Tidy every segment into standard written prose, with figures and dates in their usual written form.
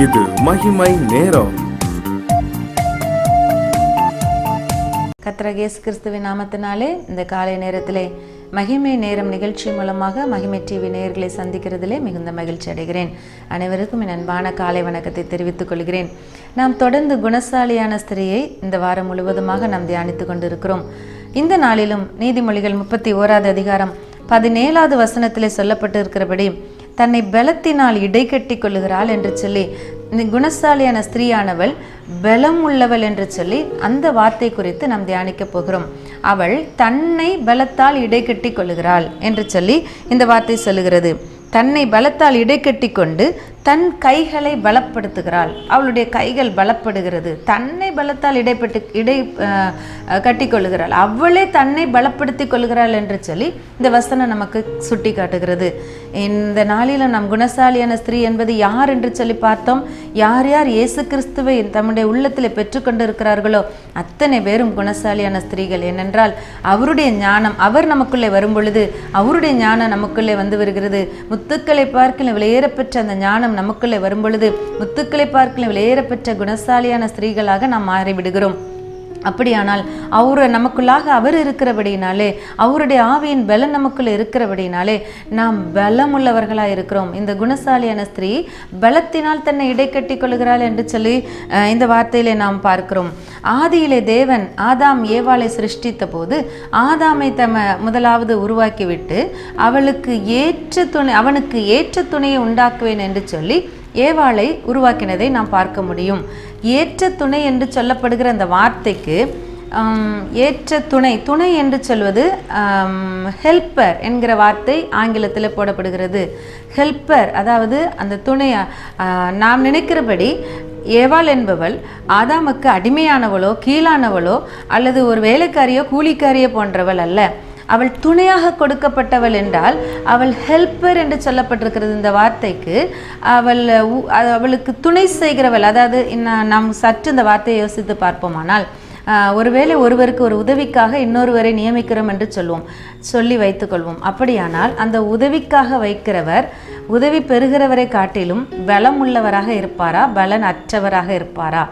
இது மகிமை நேரம். கர்த்தராகிய இயேசு கிறிஸ்துவின் நாமத்தினாலே இந்த காலை நேரத்திலே மகிமை நேரம் நிகழ்ச்சி மூலமாக மகிமை டிவி நேயர்களை சந்திக்கிறதிலே மிகுந்த மகிழ்ச்சி அடைகிறேன். அனைவருக்கும் என் அன்பான காலை வணக்கத்தை தெரிவித்துக் கொள்கிறேன். நாம் தொடர்ந்து குணசாலியான ஸ்திரியை இந்த வாரம் முழுவதுமாக நாம் தியானித்து கொண்டு இருக்கிறோம். இந்த நாளிலும் நீதிமொழிகள் 31 அதிகாரம் 17 வசனத்திலே சொல்லப்பட்டு இருக்கிறபடி தன்னை பலத்தினால் இடைக்கட்டி கொள்ளுகிறாள் என்று சொல்லி, குணசாலியான ஸ்திரீயானவள் பலம் உள்ளவள் என்று சொல்லி அந்த வார்த்தை குறித்து நாம் தியானிக்க போகிறோம். அவள் தன்னை பலத்தால் இடைக்கட்டி கொள்ளுகிறாள் என்று சொல்லி இந்த வார்த்தை சொல்லுகிறது. தன்னை பலத்தால் இடைக்கட்டி கொண்டு தன் கைகளை பலப்படுத்துகிறாள். அவளுடைய கைகள் பலப்படுகிறது. தன்னை பலத்தால் கட்டி கொள்ளுகிறாள். அவளே தன்னை பலப்படுத்தி கொள்கிறாள் என்று சொல்லி இந்த வசனம் நமக்கு சுட்டி காட்டுகிறது. இந்த நாளில் நாம் குணசாலியான ஸ்திரீ என்பது யார் என்று சொல்லி பார்த்தோம். யார் யார் இயேசு கிறிஸ்துவை தம்முடைய உள்ளத்தில் பெற்றுக்கொண்டு இருக்கிறார்களோ அத்தனை பேரும் குணசாலியான ஸ்திரீகள். ஏனென்றால் அவருடைய ஞானம், அவர் நமக்குள்ளே வரும் பொழுது அவருடைய ஞானம் நமக்குள்ளே வந்து வருகிறது. முத்துக்களை பார்க்கல விலையேறப்பெற்ற அந்த ஞானம் நமக்குள்ளே வரும் பொழுது முத்துக்களை பார்க்கல விலையேறப்பெற்ற குணசாலியான ஸ்திரீகளாக நாம் மாறிவிடுகிறோம். அப்படியானால் நமக்குள்ளாக அவர் இருக்கிறபடினாலே, அவருடைய ஆவியின் பலம் நமக்குள்ள இருக்கிறபடினாலே நாம் பலம் உள்ளவர்களாக இருக்கிறோம். இந்த குணசாலியான ஸ்திரீ பலத்தினால் தன்னை இடைக்கட்டி கொள்கிறாள் என்று சொல்லி இந்த வார்த்தையிலே நாம் பார்க்கிறோம். ஆதியிலே தேவன் ஆதாம் ஏவாளை சிருஷ்டித்த போது ஆதாமை முதலாவது உருவாக்கிவிட்டு அவனுக்கு ஏற்ற துணையை உண்டாக்குவேன் என்று சொல்லி ஏவாளை உருவாக்கினதை நாம் பார்க்க முடியும். ஏற்ற துணை என்று சொல்லப்படுகிற அந்த வார்த்தைக்கு ஏற்ற துணை என்று சொல்வது ஹெல்ப்பர் என்கிற வார்த்தை ஆங்கிலத்தில் போடப்படுகிறது. ஹெல்ப்பர், அதாவது அந்த துணை. நாம் நினைக்கிறபடி ஏவாள் என்பவள் ஆதாமுக்கு அடிமையானவளோ கீழானவளோ அல்லது ஒரு வேலைக்காரியோ கூலிக்காரியோ போன்றவள் அல்ல. அவள் துணையாக கொடுக்கப்பட்டவள் என்றால் அவள் ஹெல்ப்பர் என்று சொல்லப்பட்டிருக்கிறது. இந்த வார்த்தைக்கு அவளுக்கு துணை செய்கிறவள். அதாவது நாம் சற்று இந்த வார்த்தையை யோசித்து பார்ப்போமானால், ஒருவேளை ஒருவருக்கு ஒரு உதவிக்காக இன்னொருவரை நியமிக்கிறோம் என்று சொல்லி வைத்துக்கொள்வோம். அப்படியானால் அந்த உதவிக்காக வைக்கிறவர் உதவி பெறுகிறவரை காட்டிலும் பலம் உள்ளவராக இருப்பாரா, பலன் அற்றவராக இருப்பாரா?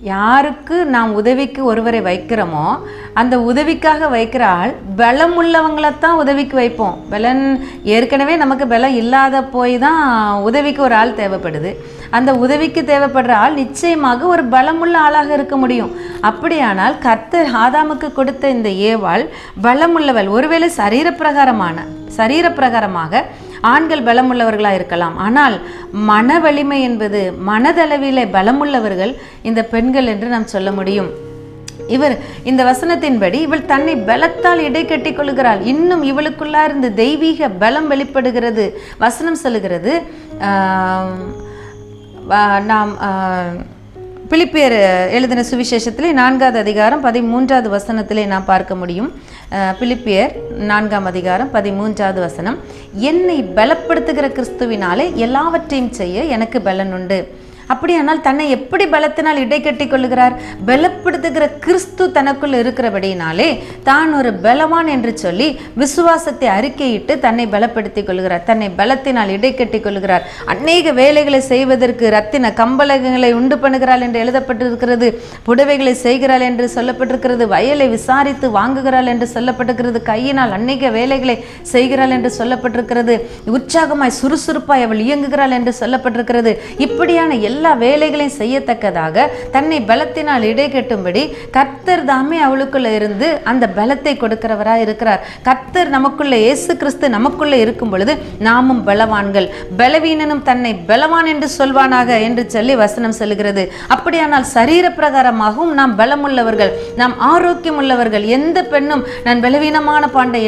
யாருக்கு நாம் உதவிக்கு ஒருவரை வைக்கிறோமோ அந்த உதவிக்காக வைக்கிற ஆள் பலம் உள்ளவங்களைத்தான் உதவிக்கு வைப்போம். பலன் ஏற்கனவே நமக்கு பலம் இல்லாத போய் தான் உதவிக்கு ஒரு ஆள் தேவைப்படுது. அந்த உதவிக்கு தேவைப்படுற ஆள் நிச்சயமாக ஒரு பலமுள்ள ஆளாக இருக்க முடியும். அப்படியானால் கர்த்தர் ஆதாமுக்கு கொடுத்த இந்த ஏவாள் பலமுள்ளவள். ஒருவேளை சரீரப்பிரகாரமாக ஆண்கள் பலமுள்ளவர்களாக இருக்கலாம். ஆனால் மன வலிமை என்பது, மனதளவிலே பலமுள்ளவர்கள் இந்த பெண்கள் என்று நாம் சொல்ல முடியும். இந்த வசனத்தின்படி இவள் தன்னை பலத்தால் இடைக்கட்டி கொள்கிறாள். இன்னும் இவளுக்குள்ளா இருந்து தெய்வீக பலம் வெளிப்படுகிறது. வசனம் சொல்லுகிறது, நாம் பிலிப்பியர் எழுதின சுவிசேஷத்திலே 4 அதிகாரம் 13 வசனத்திலே நாம் பார்க்க முடியும். பிலிப்பியர் 4 அதிகாரம் 13 வசனம், என்னை பலப்படுத்துகிற கிறிஸ்துவினாலே எல்லாவற்றையும் செய்ய எனக்கு பலன் உண்டு. அப்படியானால் தன்னை எப்படி பலத்தினால் இடைக்கட்டி கொள்ளுகிறார்? பலப்படுத்துகிற கிறிஸ்து தனக்குள் இருக்கிறபடினாலே தான் ஒரு பலவான் என்று சொல்லி விசுவாசத்தை அறிக்கையிட்டு தன்னை பலப்படுத்திக் கொள்கிறார். தன்னை பலத்தினால் இடைக்கட்டி கொள்கிறார். அநேக வேலைகளை செய்வதற்கு ரத்தின கம்பளங்களை உண்டு பண்ணுகிறாள் என்று எழுதப்பட்டிருக்கிறது. புடவைகளை செய்கிறாள் என்று சொல்லப்பட்டிருக்கிறது. வயலை விசாரித்து வாங்குகிறாள் என்று சொல்லப்பட்டிருக்கிறது. கையினால் அநேக வேலைகளை செய்கிறாள் என்று சொல்லப்பட்டிருக்கிறது. உற்சாகமாய் சுறுசுறுப்பாய் அவள் இயங்குகிறாள் என்று சொல்லப்பட்டிருக்கிறது. இப்படியான எல்லா வேலைகளையும் செய்யத்தக்கதாக தன்னை பலத்தினால் இடைக்கட்டும்படி கர்த்தர் தாமே அவளுக்குள்ள இருந்து அந்த பலத்தை கொடுக்கிறவராய் இருக்கிறார். கர்த்தர் நமக்குள்ள, இயேசு கிறிஸ்து நமக்குள்ள இருக்கும் பொழுது நாமும் பலவான்கள். பலவீனனும் தன்னை பலவான் என்று சொல்வானாக என்று சொல்லி வசனம் சொல்லுகிறது. அப்படியானால் சரீர பிரகாரமாகவும் நாம் பலமுள்ளவர்கள், நாம் ஆரோக்கியம் உள்ளவர்கள். எந்த பெண்ணும் நான் பலவீனமான பாண்டை,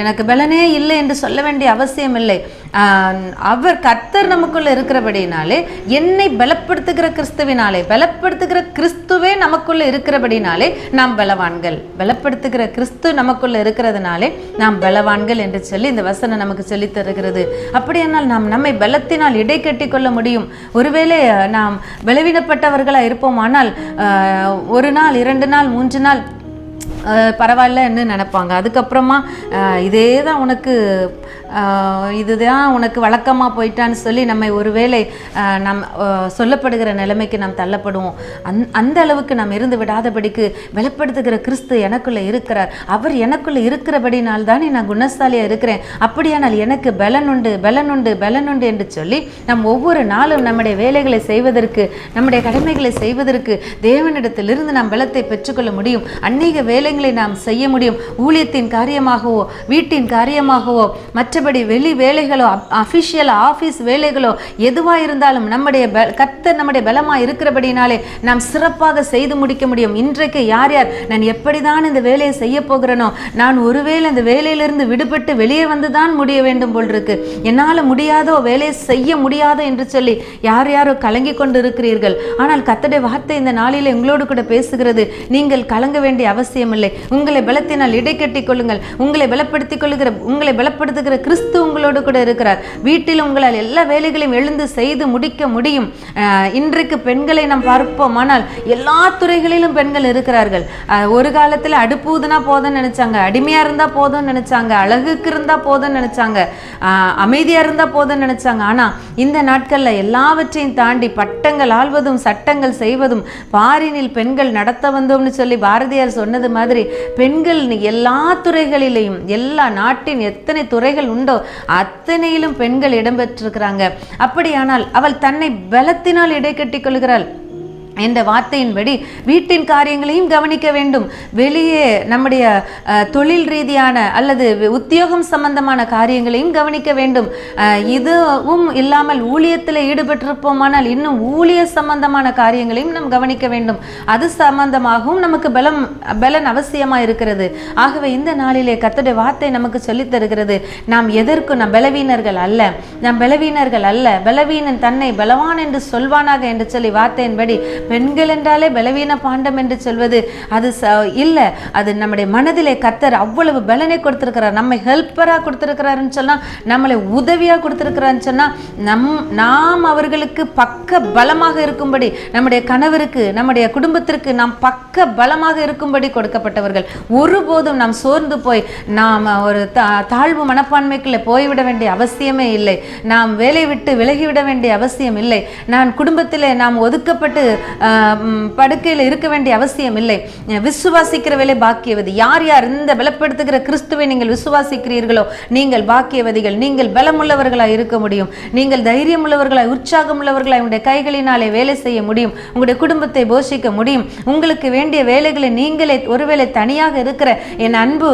எனக்கு பலனே இல்லை என்று சொல்ல வேண்டிய அவசியம் இல்லை. கர்த்தர் நமக்குள்ள இருக்கிறபடினாலே, என்னை பலப்படுத்துகிற கிறிஸ்துவினாலே, பலப்படுத்துகிற கிறிஸ்துவே நமக்குள்ள இருக்கிறபடினாலே நாம் பலவான்கள். பலப்படுத்துகிற கிறிஸ்து நமக்குள்ள இருக்கிறதுனாலே நாம் பலவான்கள் என்று சொல்லி இந்த வசனம் நமக்கு சொல்லி தருகிறது. அப்படியானால் நாம் நம்மை பலத்தினால் இடை கட்டி கொள்ள முடியும். ஒருவேளை நாம் பலவீனப்பட்டவர்களாக இருப்போம், ஆனால் 1 நாள் 2 நாள் 3 நாள் பரவாயில்லன்னு நினைப்பாங்க. அதுக்கப்புறமா இதே தான் உனக்கு இதுதான் உனக்கு வழக்கமாக போயிட்டான்னு சொல்லி நம்மை ஒருவேளை சொல்லப்படுகிற நிலைமைக்கு நாம் தள்ளப்படுவோம். அந்த அளவுக்கு நாம் இருந்து விடாதபடிக்கு வெளிப்படுத்துகிற கிறிஸ்து எனக்குள்ளே இருக்கிறார். அவர் எனக்குள்ளே இருக்கிறபடினால் தானே நான் குணசாலியாக இருக்கிறேன். அப்படியானால் எனக்கு பலன் உண்டு பலன் உண்டு பலன் உண்டு என்று சொல்லி நம் ஒவ்வொரு நாளும் நம்முடைய வேலைகளை செய்வதற்கு, நம்முடைய கடமைகளை செய்வதற்கு தேவனிடத்திலிருந்து நாம் பலத்தை பெற்றுக்கொள்ள முடியும். அநேக வேலைகளை நாம் செய்ய முடியும். ஊழியத்தின் காரியமாகவோ வீட்டின் காரியமாகவோ மற்றபடி வெளி வேலைகளோ அஃபிஷியல் ஆஃபீஸ் வேலைகளோ எதுவாக இருந்தாலும் கர்த்தர் நம்முடைய பலமாக இருக்கிறபடினாலே நாம் சிறப்பாக செய்து முடிக்க முடியும். இன்றைக்கு யார் யார் நான் எப்படிதான் இந்த வேலையை செய்ய போகிறேனோ, நான் ஒருவேளை இந்த வேலையிலிருந்து விடுபட்டு வெளியே வந்து தான் முடிய வேண்டும் போல் இருக்கு, என்னால் முடியாதோ வேலையை செய்ய முடியாதோ என்று சொல்லி யார் யாரோ கலங்கி கொண்டு இருக்கிறீர்கள். ஆனால் கர்த்தருடைய வார்த்தை இந்த நாளில் உங்களோடு கூட பேசுகிறது. நீங்கள் கலங்க வேண்டிய அவசியம் இல்லை. உங்களை பலத்தினால் இடை கட்டிக் கொள்ளுங்கள். உங்களை பலப்படுத்துகிற கிறிஸ்து உங்களோடு கூட இருக்கிறார். வீட்டில் உங்களால் எல்லா வேலைகளையும் எழுந்து செய்து முடிக்க முடியும். இன்றைக்கு பெண்களை நாம் பார்ப்போமானால் எல்லா துறைகளிலும் பெண்கள் இருக்கிறார்கள். ஒரு காலத்தில் அடுப்பூதுனா போதும்னு நினைச்சாங்க, அடிமையா இருந்தா போதும்னு நினைச்சாங்க, அழகுக்கு இருந்தா போதும்னு நினைச்சாங்க, அமைதியா இருந்தா போதும்னு நினைச்சாங்க. ஆனா இந்த நாட்கள்ல எல்லாவற்றையும் தாண்டி பட்டங்கள் ஆள்வதும் சட்டங்கள் செய்வதும் பாரினில் பெண்கள் நடத்த வந்தோம்னு சொல்லி பாரதியார் சொன்னது மாதிரி பெண்கள் எல்லா துறைகளிலையும், எல்லா நாட்டின் எத்தனை துறைகள் உண்டோ அத்தனையிலும் பெண்கள் இடம்பெற்றிருக்கிறாங்க. அப்படியானால் அவள் தன்னை பலத்தினால் இடை கட்டிக் கொள்கிறாள் என்ற வார்த்தையின்படி வீட்டின் காரியங்களையும் கவனிக்க வேண்டும். வெளியே நம்முடைய தொழில் ரீதியான அல்லது உத்தியோகம் சம்பந்தமான காரியங்களையும் கவனிக்க வேண்டும். இதுவும் இல்லாமல் ஊழியத்தில் ஈடுபட்டிருப்போமானால் இன்னும் ஊழிய சம்பந்தமான காரியங்களையும் நாம் கவனிக்க வேண்டும். அது சம்பந்தமாகவும் நமக்கு பலன் அவசியமாக இருக்கிறது. ஆகவே இந்த நாளிலே கர்த்தருடைய வார்த்தை நமக்கு சொல்லித் தருகிறது, நாம் எதற்கும் நாம் பலவீனர்கள் அல்ல, நாம் பலவீனர்கள் அல்ல. பலவீனன் தன்னை பலவான் என்று சொல்வானாக என்று சொல்லி வார்த்தையின்படி பெண்கள் என்றாலே பலவீன பாண்டம் என்று சொல்வது அது இல்லை. அது நம்முடைய மனதிலே கர்த்தர் அவ்வளவு பலனை கொடுத்திருக்கிறார். நம்மை ஹெல்ப்பராக கொடுத்திருக்கிறாருன்னு சொன்னால், நம்மளை உதவியாக கொடுத்திருக்கிறாருன்னு சொன்னால், நாம் அவர்களுக்கு பக்க பலமாக இருக்கும்படி, நம்முடைய கணவருக்கு நம்முடைய குடும்பத்திற்கு நாம் பக்க பலமாக இருக்கும்படி கொடுக்கப்பட்டவர்கள். ஒருபோதும் நாம் சோர்ந்து போய் நாம் ஒரு தாழ்வு மனப்பான்மைக்குள்ளே போய்விட வேண்டிய அவசியமே இல்லை. நாம் வேலை விட்டு விலகிவிட வேண்டிய அவசியம் இல்லை. நான் குடும்பத்திலே நாம் ஒதுக்கப்பட்டு படுக்கையில் இருக்க வேண்டிய அவசியம் இல்லை. விசுவாசிக்கிறவர்களே பாக்கியவதி. யார் யார் இந்த பலப்படுத்துகிற கிறிஸ்துவை நீங்கள் விசுவாசிக்கிறீர்களோ நீங்கள் பாக்கியவதிகள். நீங்கள் பலமுள்ளவர்களாய் இருக்க முடியும். நீங்கள் தைரியம் உள்ளவர்களாய், உற்சாகம் உள்ளவர்களாய் உங்களுடைய கைகளினாலே வேலை செய்ய முடியும். உங்களுடைய குடும்பத்தை போஷிக்க முடியும். உங்களுக்கு வேண்டிய வேலைகளை நீங்களே ஒருவேளை தனியாக இருக்கிற என் அன்பு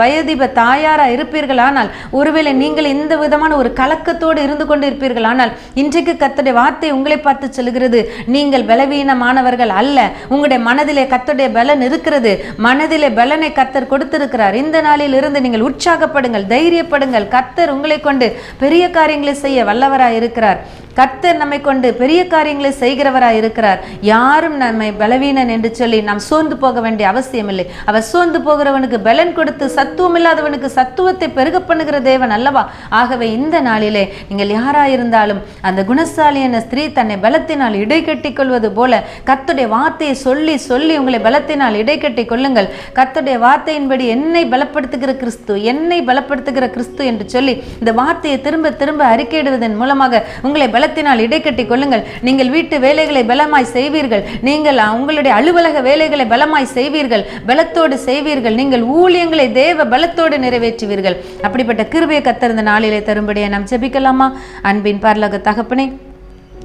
வயோதிப தாயாரா இருப்பீர்கள். ஆனால் ஒருவேளை நீங்கள் இந்த விதமான ஒரு கலக்கத்தோடு இருந்து கொண்டு இருப்பீர்கள். ஆனால் இன்றைக்கு கர்த்தருடைய வார்த்தை உங்களை பார்த்து சொல்கிறது, நீங்கள் பலவீனமானவர்கள் அல்ல. உங்களுடைய மனதிலே கர்த்தருடைய பலன் இருக்கிறது. மனதிலே பலனை கர்த்தர் கொடுத்திருக்கிறார். இந்த நாளில் இருந்து நீங்கள் உற்சாகப்படுங்கள், தைரியப்படுங்கள். கர்த்தர் உங்களை கொண்டு பெரிய காரியங்களை செய்ய வல்லவராய் இருக்கிறார். கர்த்தர் நம்மை கொண்டு பெரிய காரியங்களை செய்கிறவராய் இருக்கிறார். யாரும் நம்மை பலவீனன் என்று சொல்லி நாம் சோர்ந்து போக வேண்டிய அவசியம் இல்லை. அவர் சோர்ந்து போகிறவனுக்கு பலன் கொடுத்து சத்துவம் இல்லாதவனுக்கு சத்துவத்தை பெருக பண்ணுகிற தேவன் அல்லவா? ஆகவே இந்த நாளிலே நீங்கள் யாராயிருந்தாலும் அந்த குணசாலியான ஸ்திரீ தன்னை பலத்தினால் இடை கட்டிக் கொள்வது போல கர்த்தருடைய வார்த்தையை சொல்லி சொல்லி உங்களை பலத்தினால் இடை கட்டிக் கொள்ளுங்கள். கர்த்தருடைய வார்த்தையின்படி என்னை பலப்படுத்துகிற கிறிஸ்து, என்னை பலப்படுத்துகிற கிறிஸ்து என்று சொல்லி இந்த வார்த்தையை திரும்ப திரும்ப அறிக்கையிடுவதன் மூலமாக உங்களை பலத்தினால் இடை கட்டிக் கொள்ளுங்கள். நீங்கள் வீட்டு வேலைகளை பலமாய் செய்வீர்கள். நீங்கள் உங்களுடைய அலுவலக வேலைகளை பலமாய் செய்வீர்கள், பலத்தோடு செய்வீர்கள். நீங்கள் ஊழியங்களை தேவ பலத்தோடு நிறைவேற்றுவீர்கள். அப்படிப்பட்ட கிருபையை கர்த்தர் இந்த நாளிலே தரும்படியே நாம் ஜெபிக்கலாமா? அன்பின் பரலோக தகப்பனே,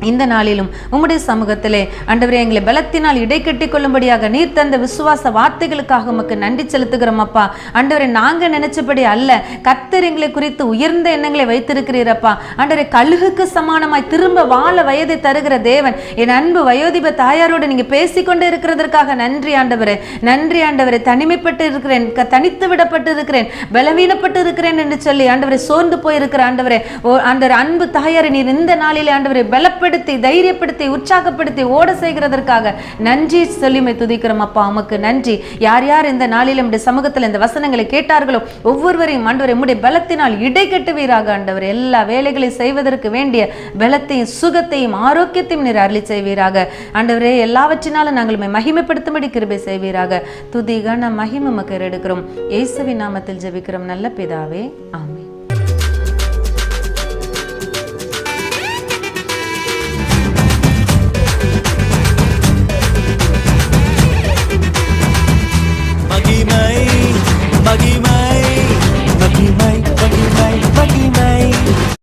இந்த நாளிலும் உம்முடைய சமூகத்திலே ஆண்டவரே எங்களை பலத்தினால் இடை கட்டிக் கொள்ளும்படியாக நீர் தந்த விசுவாச வார்த்தைகளுக்காக உமக்கு நன்றி செலுத்துகிறோம் அப்பா. ஆண்டவரே, நாங்கள் நினைச்சபடி அல்ல, கர்த்தர் எங்களை குறித்து உயர்ந்த எண்ணங்களை வைத்திருக்கிறீரப்பா. ஆண்டவரே, கழுகுக்கு சமானமாய் திரும்ப வாழ வயதை தருகிற தேவன், என் அன்பு வயோதிப தாயாரோடு நீங்க பேசிக்கொண்டு இருக்கிறதற்காக நன்றி ஆண்டவரே. நன்றி ஆண்டவரே. தனிமைப்பட்டு இருக்கிறேன், தனித்து விடப்பட்டு இருக்கிறேன், பலவீனப்பட்டு இருக்கிறேன் என்று சொல்லி ஆண்டவரே சோர்ந்து போயிருக்கிற ஆண்டவரே, அந்த அன்பு தாயாரை நீர் இந்த நாளிலே ஆண்டவரே பலப்படுத்தி பலப்படுத்தி தைரியப்படுத்தி உற்சாகப்படுத்தி ஓட செய்கிறதற்காக நன்றி சொல்லி துதிக்கிறோம் அப்பா. உமக்கு நன்றி. யார் யார் இந்த நாளில் நம்முடைய சமூகத்தில் இந்த வசனங்களை கேட்டார்களோ ஒவ்வொருவரையும் ஆண்டவரே உம்முடைய பலத்தினால் இடை கட்டுவீராக ஆண்டவர். எல்லா வேலைகளை செய்வதற்கு வேண்டிய பலத்தையும் சுகத்தையும் ஆரோக்கியத்தையும் நீர் அருளி செய்வீராக ஆண்டவரே. எல்லாவற்றினாலும் நாங்கள் மகிமைப்படுத்தும்படி கிருபை செய்வீராக. துதி கன மகிமை உமக்கு எடுக்கிறோம். இயேசுவின் நாமத்தில் ஜெபிக்கிறோம் நல்ல பிதாவே, ஆமென். மகிமை மகிமை மகிமை மகிமை மகிமை